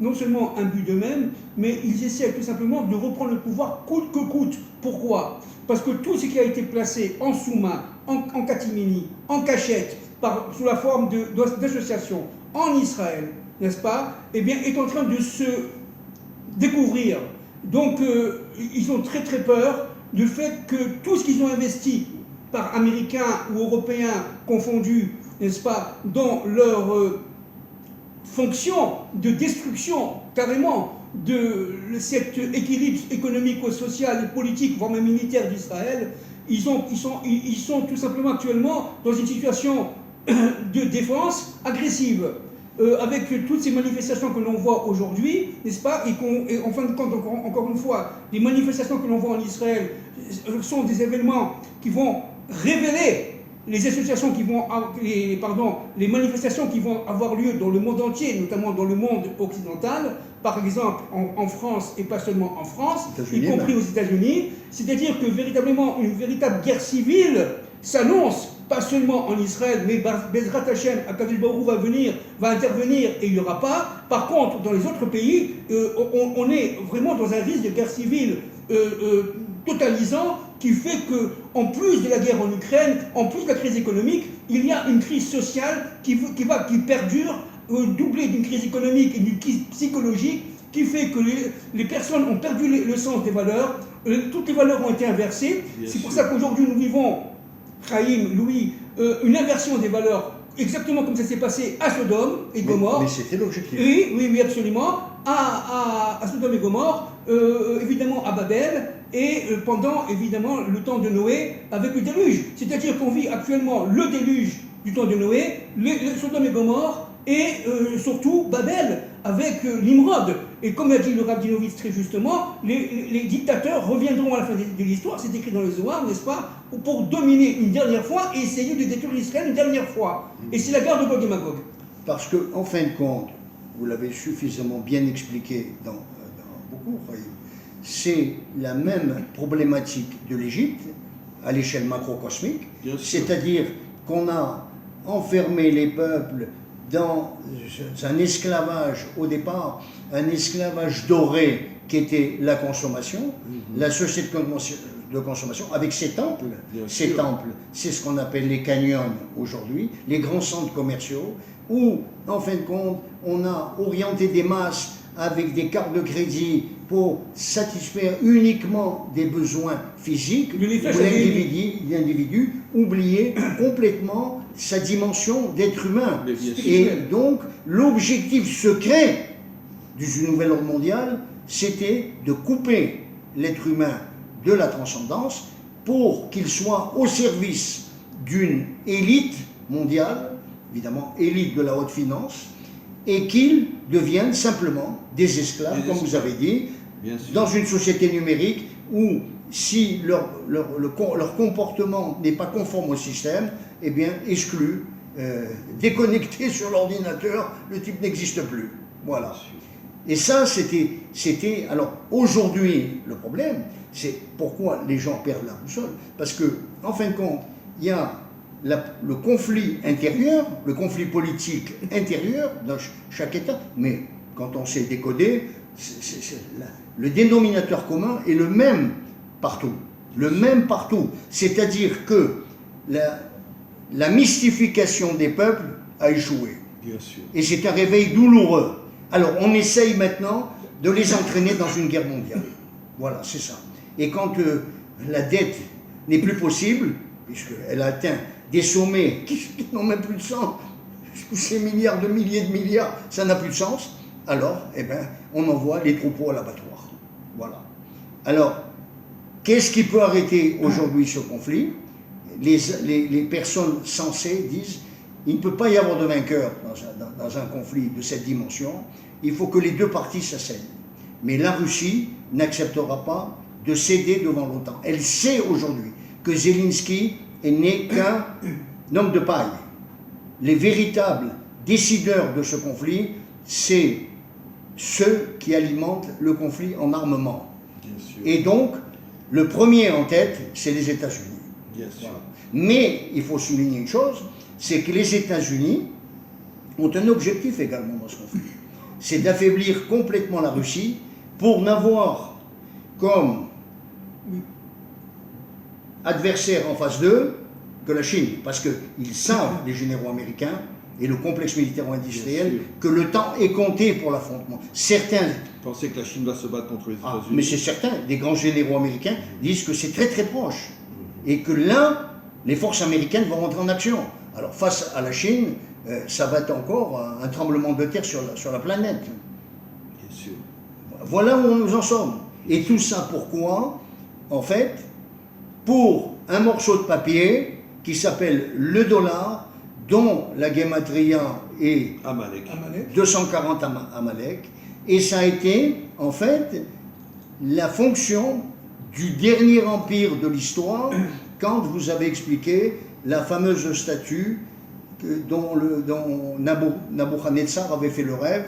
non seulement imbus d'eux-mêmes, mais ils essaient tout simplement de reprendre le pouvoir coûte que coûte. Pourquoi? Parce que tout ce qui a été placé en sous-main, en catimini, en cachette, sous la forme d'associations en Israël, n'est-ce pas, eh bien, est en train de se découvrir. Donc, ils ont très très peur du fait que tout ce qu'ils ont investi, par Américains ou Européens confondus, n'est-ce pas, dans leur fonction de destruction, carrément, de cet équilibre économico-social, politique, voire même militaire d'Israël, ils sont tout simplement actuellement dans une situation de défense agressive. Avec toutes ces manifestations que l'on voit aujourd'hui, n'est-ce pas, et en fin de compte, encore une fois, les manifestations que l'on voit en Israël sont des événements qui vont révéler les associations qui vont, les manifestations qui vont avoir lieu dans le monde entier, notamment dans le monde occidental, par exemple en France et pas seulement en France, y compris aux États-Unis. C'est-à-dire que véritablement une véritable guerre civile s'annonce, pas seulement en Israël, mais Bezrat Hashem, Akadosh Baruch Hu va intervenir et il n'y aura pas. Par contre, dans les autres pays, on est vraiment dans un risque de guerre civile totalisant, qui fait qu'en plus de la guerre en Ukraine, en plus de la crise économique, il y a une crise sociale qui perdure, doublée d'une crise économique et d'une crise psychologique, qui fait que les personnes ont perdu le sens des valeurs, toutes les valeurs ont été inversées. C'est pour ça qu'aujourd'hui nous vivons, Chaim, Louis, une inversion des valeurs, exactement comme ça s'est passé à Sodome et Gomorrhe. Mais c'était l'objectif. Oui, absolument. À Sodome et Gomorrhe, évidemment à Babel, et pendant évidemment le temps de Noé avec le déluge. C'est-à-dire qu'on vit actuellement le déluge du temps de Noé, Sodome et Gomorre, et surtout Babel avec Nimrod. Et comme a dit le Rav Dinovitz très justement, les dictateurs reviendront à la fin de l'histoire, c'est écrit dans le Zohar, n'est-ce pas, pour dominer une dernière fois et essayer de détruire Israël une dernière fois. Et c'est la guerre de Gog et Magog. Parce que, en fin de compte, vous l'avez suffisamment bien expliqué dans beaucoup, c'est la même problématique de l'Égypte à l'échelle macrocosmique, c'est-à-dire qu'on a enfermé les peuples dans un esclavage au départ, un esclavage doré qui était la consommation, la société de consommation, avec ses temples. Ces temples, c'est ce qu'on appelle les canyons aujourd'hui, les grands centres commerciaux, où, en fin de compte, on a orienté des masses avec des cartes de crédit pour satisfaire uniquement des besoins physiques, où l'individu oubliait complètement sa dimension d'être humain. Et donc, l'objectif secret du nouvel ordre mondial, c'était de couper l'être humain de la transcendance pour qu'il soit au service d'une élite mondiale, évidemment élite de la haute finance, et qu'ils deviennent simplement des esclaves, comme vous avez dit, dans une société numérique où si leur comportement n'est pas conforme au système, eh bien, exclu, déconnecté sur l'ordinateur, le type n'existe plus. Voilà. Et ça, c'était... Alors, aujourd'hui, le problème, c'est pourquoi les gens perdent la boussole. Parce que, en fin de compte, il y a le conflit intérieur, le conflit politique intérieur dans chaque État, mais quand on sait décoder, le dénominateur commun est le même partout. Le même partout. C'est-à-dire que la mystification des peuples a échoué. Bien sûr. Et c'est un réveil douloureux. Alors, on essaye maintenant de les entraîner dans une guerre mondiale. Voilà, c'est ça. Et quand la dette n'est plus possible, puisqu'elle a atteint des sommets qui n'ont même plus de sens, ces milliards de milliers de milliards, ça n'a plus de sens, alors, eh ben, on envoie les troupeaux à l'abattoir. Voilà. Alors, qu'est-ce qui peut arrêter aujourd'hui ce conflit? Les personnes sensées disent il ne peut pas y avoir de vainqueur dans un conflit de cette dimension, il faut que les deux parties s'asseyent. Mais la Russie n'acceptera pas de céder devant l'OTAN. Elle sait aujourd'hui que Zelensky n'est qu'un homme de paille. Les véritables décideurs de ce conflit, c'est ceux qui alimentent le conflit en armement. Bien sûr. Et donc, le premier en tête, c'est les États-Unis. Bien sûr. Voilà. Mais il faut souligner une chose, c'est que les États-Unis ont un objectif également dans ce conflit. C'est d'affaiblir complètement la Russie pour n'avoir comme adversaire en face d'eux que la Chine. Parce qu'ils savent, les généraux américains et le complexe militaire-industriel, que le temps est compté pour l'affrontement. Certains... Pensez que la Chine va se battre contre les États-Unis? mais c'est certain, des grands généraux américains disent que c'est très très proche. Et que là, les forces américaines vont rentrer en action. Alors face à la Chine, ça va être encore un tremblement de terre sur la planète. Bien sûr. Voilà où nous en sommes. Et tout ça pourquoi? En fait, pour un morceau de papier qui s'appelle le dollar, dont la gematria est Amalek. 240 Amalek, et ça a été, en fait, la fonction du dernier empire de l'histoire, quand vous avez expliqué la fameuse statue dont Nabuchodonosor avait fait le rêve,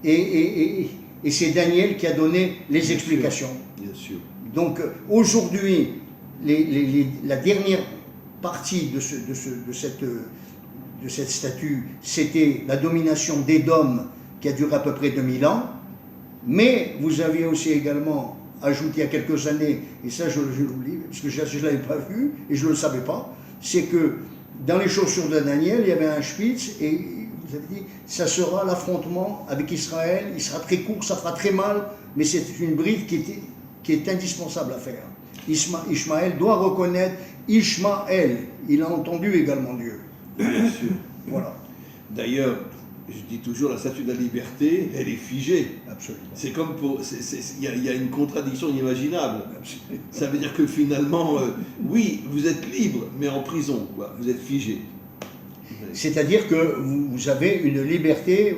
et c'est Daniel qui a donné les explications. Bien sûr. Donc aujourd'hui, la dernière partie de cette statue, c'était la domination d'Édom qui a duré à peu près 2000 ans, mais vous aviez aussi également ajouté il y a quelques années, et ça je l'oublie, parce que je ne l'avais pas vu et je ne le savais pas, c'est que dans les chaussures de Daniel, il y avait un Spitz, et vous avez dit, ça sera l'affrontement avec Israël, il sera très court, ça fera très mal, mais c'est une bride qui est indispensable à faire. Ishmaël doit reconnaître Ishmaël, il a entendu également Dieu. Bien sûr. Voilà. D'ailleurs, je dis toujours, la statue de la liberté, elle est figée. Absolument. C'est comme pour... Il y a une contradiction inimaginable. Absolument. Ça veut dire que finalement, oui, vous êtes libre, mais en prison, quoi. Vous êtes figé. C'est-à-dire que vous avez une liberté,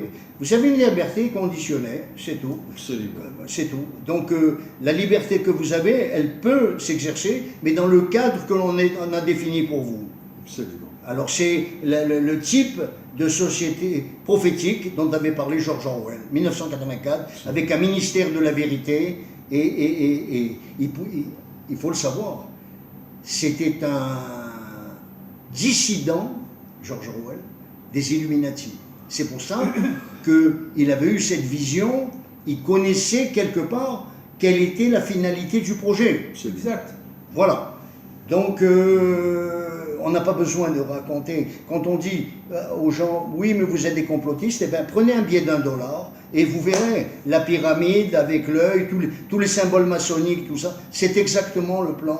conditionnée, c'est tout. Absolument. C'est tout. Donc la liberté que vous avez, elle peut s'exercer, mais dans le cadre que l'on a défini pour vous. Absolument. Alors c'est le type de société prophétique dont avait parlé George Orwell, 1984, avec un ministère de la vérité, et il faut le savoir, c'était un dissident, George Orwell, des Illuminati. C'est pour ça qu'il avait eu cette vision, il connaissait quelque part quelle était la finalité du projet. C'est exact. Voilà. Donc, on n'a pas besoin de raconter. Quand on dit aux gens, oui, mais vous êtes des complotistes, eh bien, prenez un billet d'$1 et vous verrez la pyramide avec l'œil, tous les symboles maçonniques, tout ça. C'est exactement le plan.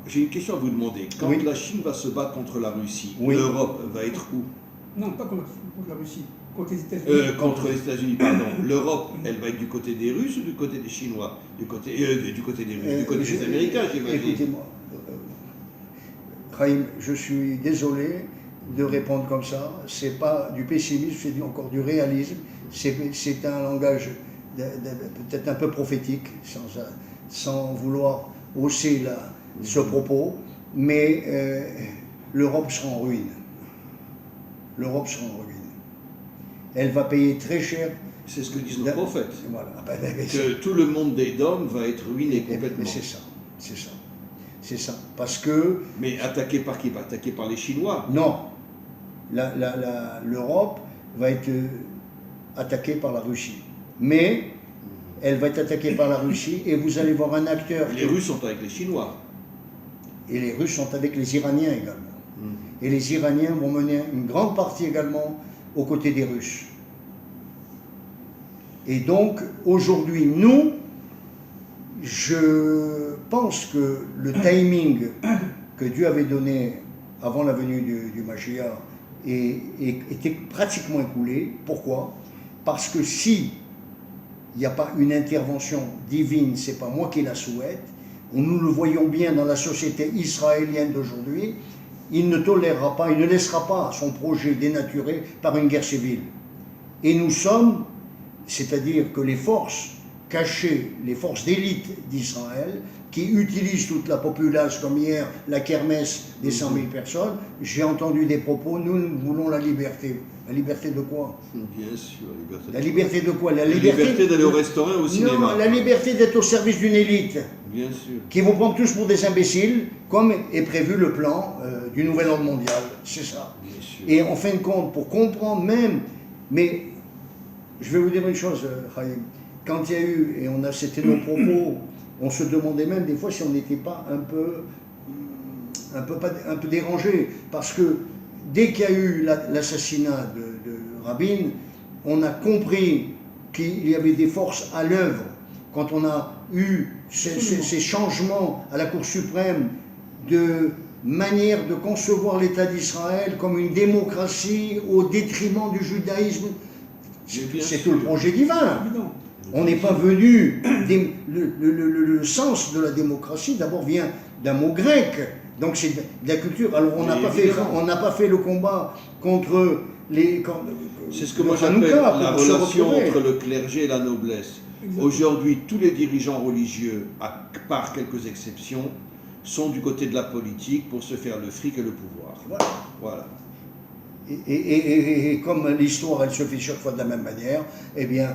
J'ai une question à vous demander. Quand Oui. la Chine va se battre contre la Russie, Oui. l'Europe va être où? Non, pas contre la Russie, contre les États-Unis. Contre les États-Unis, pardon. L'Europe, elle va être du côté des Russes ou du côté des Chinois? Du côté des Russes, du côté des Américains, j'imagine. Écoutez-moi, Chaim, je suis désolé de répondre comme ça. C'est pas du pessimisme, c'est encore du réalisme. C'est un langage peut-être un peu prophétique, sans vouloir hausser ce propos, mais l'Europe sera en ruine. L'Europe sera en ruine. Elle va payer très cher. C'est ce que disent nos prophètes. Voilà. Que tout le monde d'Édom va être ruiné complètement. Mais c'est ça, c'est ça. C'est ça. Parce que... Mais attaqué par qui? Attaqué par les Chinois? Non. L'Europe va être attaquée par la Russie. Mais elle va être attaquée par la Russie et vous allez voir un acteur... Les Russes sont avec les Chinois. Et les Russes sont avec les Iraniens également. Et les Iraniens vont mener une grande partie également aux côtés des Russes. Et donc, aujourd'hui, nous, je pense que le timing que Dieu avait donné avant la venue du Mashiach était pratiquement écoulé. Pourquoi? Parce que si il n'y a pas une intervention divine, c'est pas moi qui la souhaite, nous le voyons bien dans la société israélienne d'aujourd'hui, il ne tolérera pas, il ne laissera pas son projet dénaturé par une guerre civile. Et nous sommes, c'est-à-dire que les forces cachées, les forces d'élite d'Israël, qui utilisent toute la population, comme hier, la kermesse des 100 000 personnes, j'ai entendu des propos, nous voulons la liberté. La liberté de quoi? Bien sûr, la liberté de quoi? La liberté d'aller au restaurant et au cinéma. Non, la liberté d'être au service d'une élite. Bien sûr. Qui vous prend tous pour des imbéciles, comme est prévu le plan du nouvel ordre mondial. C'est ça. Bien sûr. Et en fin de compte, pour comprendre même, mais je vais vous dire une chose, Chaim, quand il y a eu, et c'était nos propos, on se demandait même des fois si on n'était pas un peu dérangé, parce que dès qu'il y a eu l'assassinat de Rabin, on a compris qu'il y avait des forces à l'œuvre. Quand on a eu ces changements à la Cour suprême de manière de concevoir l'État d'Israël comme une démocratie au détriment du judaïsme, c'est tout le projet divin. On n'est pas venu... Le sens de la démocratie, d'abord, vient d'un mot grec. Donc c'est de la culture. Alors on n'a pas fait le combat contre les... C'est ce que moi j'appelle la relation entre le clergé et la noblesse. Aujourd'hui, tous les dirigeants religieux, à part quelques exceptions, sont du côté de la politique pour se faire le fric et le pouvoir. Voilà. Et comme l'histoire, elle se fait chaque fois de la même manière, eh bien,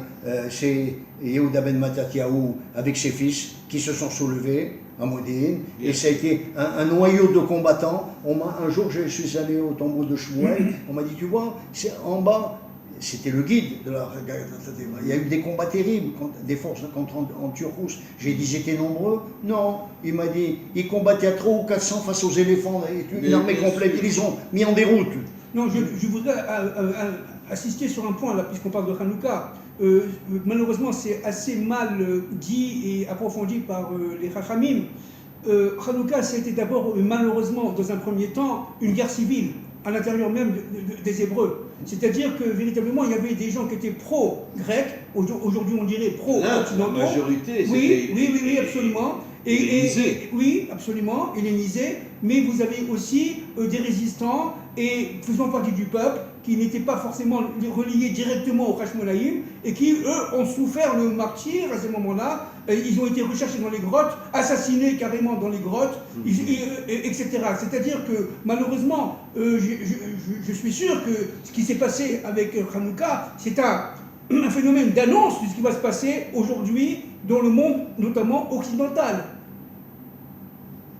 c'est Yehuda ben Mattatyahu avec ses fils qui se sont soulevés à Modine, et ça a été un noyau de combattants. Un jour, je suis allé au tombeau de Shmuel, on m'a dit, tu vois, c'est en bas, c'était le guide de la... Il y a eu des combats terribles, des forces contre Antiochus. J'ai dit, ils étaient nombreux? Non. Il m'a dit, ils combattaient à 300 ou 400 face aux éléphants, une armée complète, ils les ont mis en déroute. Non, je voudrais assister sur un point, là, puisqu'on parle de Hanouka. Malheureusement, c'est assez mal dit et approfondi par les Chachamim. Hanouka, c'était d'abord, malheureusement, dans un premier temps, une guerre civile à l'intérieur même des Hébreux. C'est-à-dire que, véritablement, il y avait des gens qui étaient pro-grecs, aujourd'hui on dirait pro-occidentaux. La majorité, oui, absolument. Oui, absolument, hellénisés, mais vous avez aussi des résistants et faisant partie du peuple qui n'étaient pas forcément reliés directement au Hashmonaïm et qui, eux, ont souffert le martyre à ce moment-là. Ils ont été recherchés dans les grottes, assassinés carrément dans les grottes, etc. C'est-à-dire que, malheureusement, je suis sûr que ce qui s'est passé avec Hanouka, c'est un phénomène d'annonce de ce qui va se passer aujourd'hui dans le monde, notamment occidental.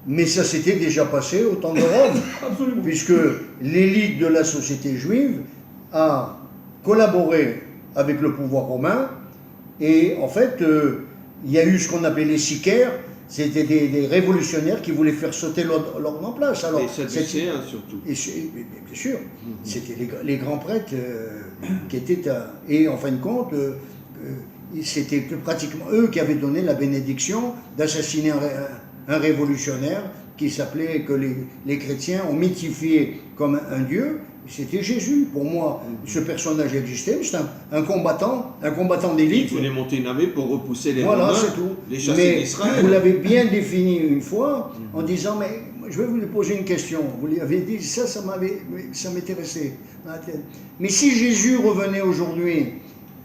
Mais ça s'était déjà passé au temps de Rome. Absolument. Puisque l'élite de la société juive a collaboré avec le pouvoir romain, et en fait, il y a eu ce qu'on appelait les sicaires, c'était des révolutionnaires qui voulaient faire sauter l'ordre en place. Alors, et Sadducéens surtout. Bien sûr, c'était les grands prêtres qui étaient... et en fin de compte, c'était pratiquement eux qui avaient donné la bénédiction d'assassiner un révolutionnaire qui s'appelait, que les chrétiens ont mythifié comme un dieu. C'était Jésus. Pour moi, ce personnage existait, c'est un combattant d'élite. Il voulait monter une armée pour repousser les Romains, Romains, les chasser d'Israël. Vous l'avez bien défini une fois en disant, mais je vais vous poser une question. Vous lui avez dit, ça m'était resté dans la tête. Mais si Jésus revenait aujourd'hui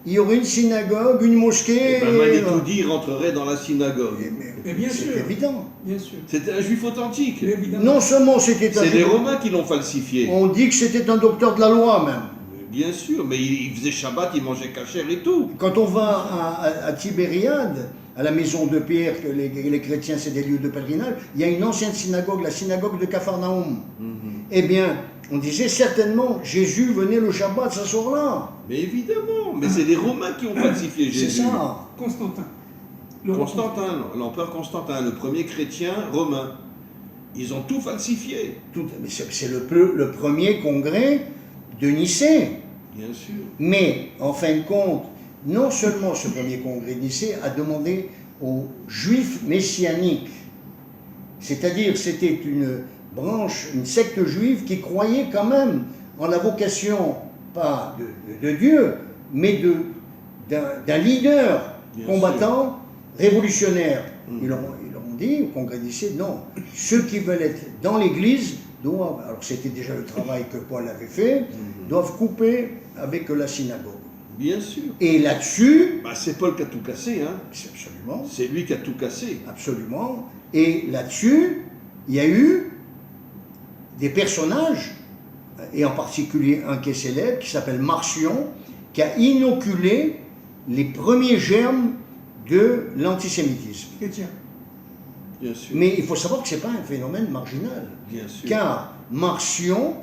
il y aurait une synagogue, une mosquée. Et ben, Manicoudi rentrerait dans la synagogue. Mais bien c'est sûr. évident. Bien sûr. C'était un juif authentique. Mais évidemment. Non seulement c'était C'est les Romains qui l'ont falsifié. On dit que c'était un docteur de la loi même. Bien sûr, mais il faisait Shabbat, il mangeait kasher et tout. Quand on va à Tibériade, à la maison de Pierre, que les chrétiens c'est des lieux de pèlerinage, il y a une ancienne synagogue, la synagogue de Capharnaüm. Eh bien, on disait certainement Jésus venait le Shabbat ce soir-là. Mais évidemment, mais c'est les Romains qui ont falsifié C'est Jésus. ça. Constantin. L'empereur Constantin, le premier chrétien romain. Ils ont tout falsifié. Mais c'est le premier congrès de Nicée. Bien sûr. Mais, en fin de compte, non seulement ce premier congrès de Nicée a demandé aux juifs messianiques, c'est-à-dire c'était une branche, une secte juive qui croyait quand même en la vocation, pas de Dieu, mais d'un leader Bien combattant, révolutionnaire. Ils leur ont dit au congrès de Nicée, non, ceux qui veulent être dans l'église doivent, alors c'était déjà le travail que Paul avait fait, doivent couper avec la synagogue. Bien sûr. Et là-dessus, Bah, c'est Paul qui a tout cassé, hein. c'est absolument, C'est lui qui a tout cassé. absolument, et là-dessus, il y a eu des personnages, et en particulier un qui est célèbre, qui s'appelle Marcion, qui a inoculé les premiers germes de l'antisémitisme. Chrétien. Bien sûr. Mais il faut savoir que ce n'est pas un phénomène marginal. Bien sûr. Car Marcion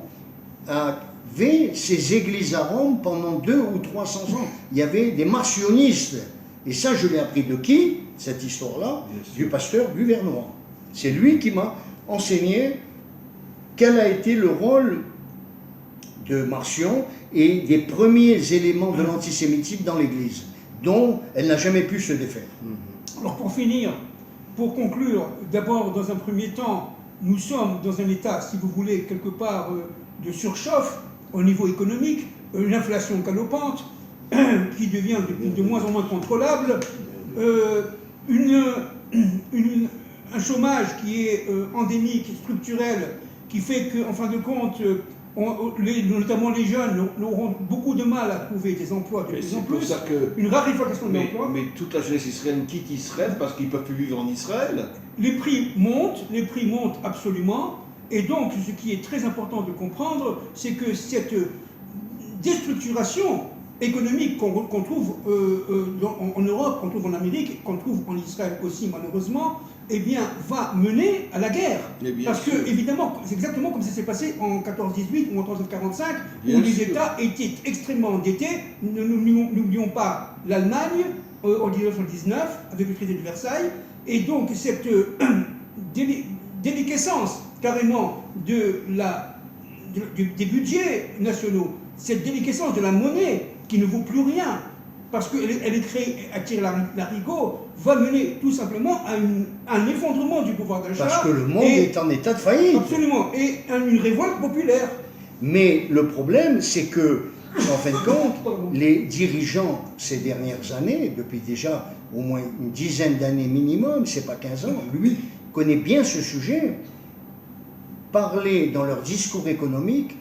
avait ses églises à Rome pendant 200 ou 300 ans. Il y avait des marcionistes. Et ça, je l'ai appris de qui, cette histoire-là? Bien sûr. Du pasteur Duvernois. C'est lui qui m'a enseigné quel a été le rôle de Marcion et des premiers éléments de l'antisémitisme dans l'Église, dont elle n'a jamais pu se défaire. Alors pour finir, pour conclure, d'abord dans un premier temps, nous sommes dans un état, si vous voulez, quelque part de surchauffe au niveau économique, une inflation galopante qui devient de moins en moins contrôlable, un chômage qui est endémique, structurel, qui fait qu'en fin de compte, notamment les jeunes auront beaucoup de mal à trouver des emplois de plus en plus. C'est pour ça que... Une raréfaction de l'emploi. Mais toute la jeunesse israélienne quitte Israël parce qu'ils ne peuvent plus vivre en Israël. Les prix montent absolument. Et donc, ce qui est très important de comprendre, c'est que cette déstructuration économique qu'on trouve en Europe, qu'on trouve en Amérique, qu'on trouve en Israël aussi malheureusement, eh bien, va mener à la guerre. Parce que, évidemment, c'est exactement comme ça s'est passé en 14-18 ou en 14-45, où les États étaient extrêmement endettés. N'oublions pas l'Allemagne en 1919, avec le traité de Versailles, et donc cette déliquescence carrément des budgets nationaux, cette déliquescence de la monnaie qui ne vaut plus rien, parce qu'elle est créée, attire l'arigot, va mener tout simplement à un effondrement du pouvoir d'achat. Parce que le monde est en état de faillite. Absolument, et une révolte populaire. Mais le problème, c'est que, en fin de compte, les dirigeants ces dernières années, depuis déjà au moins une dizaine d'années minimum, c'est pas 15 ans, lui connaît bien ce sujet, parlaient dans leur discours économique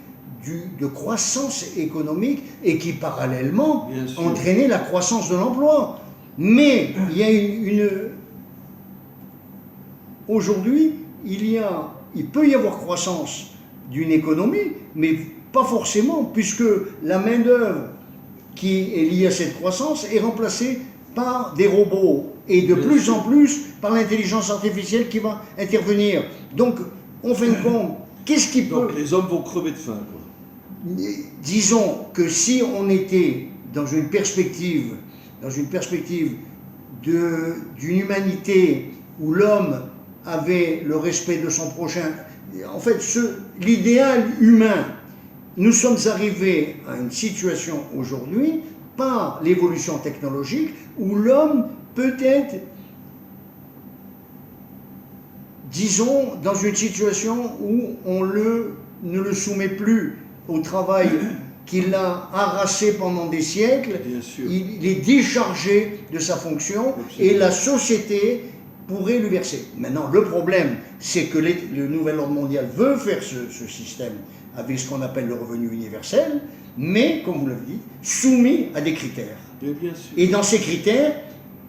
de croissance économique et qui parallèlement entraînait la croissance de l'emploi. Mais il y a aujourd'hui, il peut y avoir croissance d'une économie, mais pas forcément, puisque la main-d'œuvre qui est liée à cette croissance est remplacée par des robots et de plus en plus par l'intelligence artificielle qui va intervenir. Donc, en fin de compte, qu'est-ce qui peut... Donc les hommes vont crever de faim, quoi. Disons que si on était dans une perspective d'une humanité où l'homme avait le respect de son prochain, en fait, l'idéal humain, nous sommes arrivés à une situation aujourd'hui, par l'évolution technologique, où l'homme peut être, disons, dans une situation où on ne le soumet plus au travail qu'il a harassé pendant des siècles, il est déchargé de sa fonction. Absolument. Et la société pourrait lui verser. Maintenant, le problème, c'est que le nouvel ordre mondial veut faire ce système avec ce qu'on appelle le revenu universel, mais, comme vous l'avez dit, soumis à des critères. Mais bien sûr. Et dans ces critères,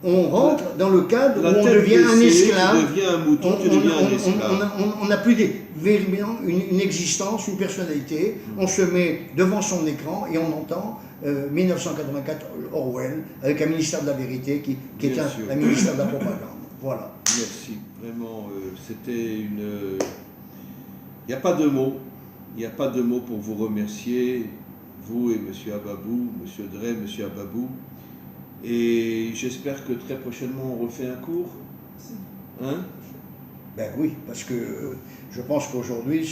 on rentre dans le cadre La où on tête devient un baissée, esclave. Tu deviens un mouton, tu deviens un esclave. On n'a plus véritablement une existence, une personnalité. On se met devant son écran et on entend 1984 Orwell avec un ministère de la vérité qui est un ministère de la propagande. Voilà. Merci. Vraiment, c'était une... Il n'y a pas de mots. Il n'y a pas de mots pour vous remercier, vous et M. Ababou, M. Dre, M. Ababou. Et j'espère que très prochainement on refait un cours. Hein? Ben oui, parce que je pense qu'aujourd'hui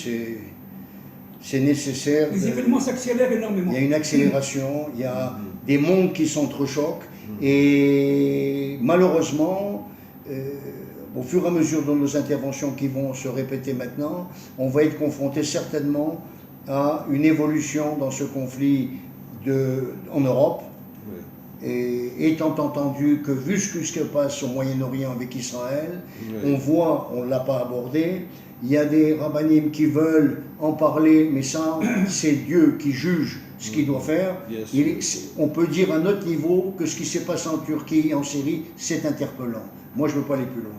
c'est nécessaire. Les événements s'accélèrent énormément. Il y a une accélération, il y a des mondes qui s'entrechoquent et malheureusement, au fur et à mesure de nos interventions qui vont se répéter maintenant, on va être confronté certainement à une évolution dans ce conflit en Europe. Et étant entendu que, vu ce qui se passe au Moyen-Orient avec Israël, on voit, on ne l'a pas abordé, il y a des rabbinim qui veulent en parler, mais ça, c'est Dieu qui juge ce qu'il doit faire. On peut dire à notre niveau que ce qui s'est passé en Turquie et en Syrie, c'est interpellant. Moi, je ne veux pas aller plus loin.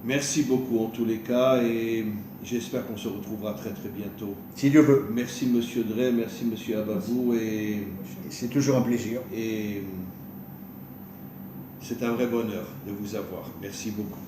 Merci beaucoup en tous les cas et j'espère qu'on se retrouvera très très bientôt. Si Dieu veut. Merci Monsieur Dre, merci Monsieur Ababou et c'est toujours un plaisir. Et c'est un vrai bonheur de vous avoir. Merci beaucoup.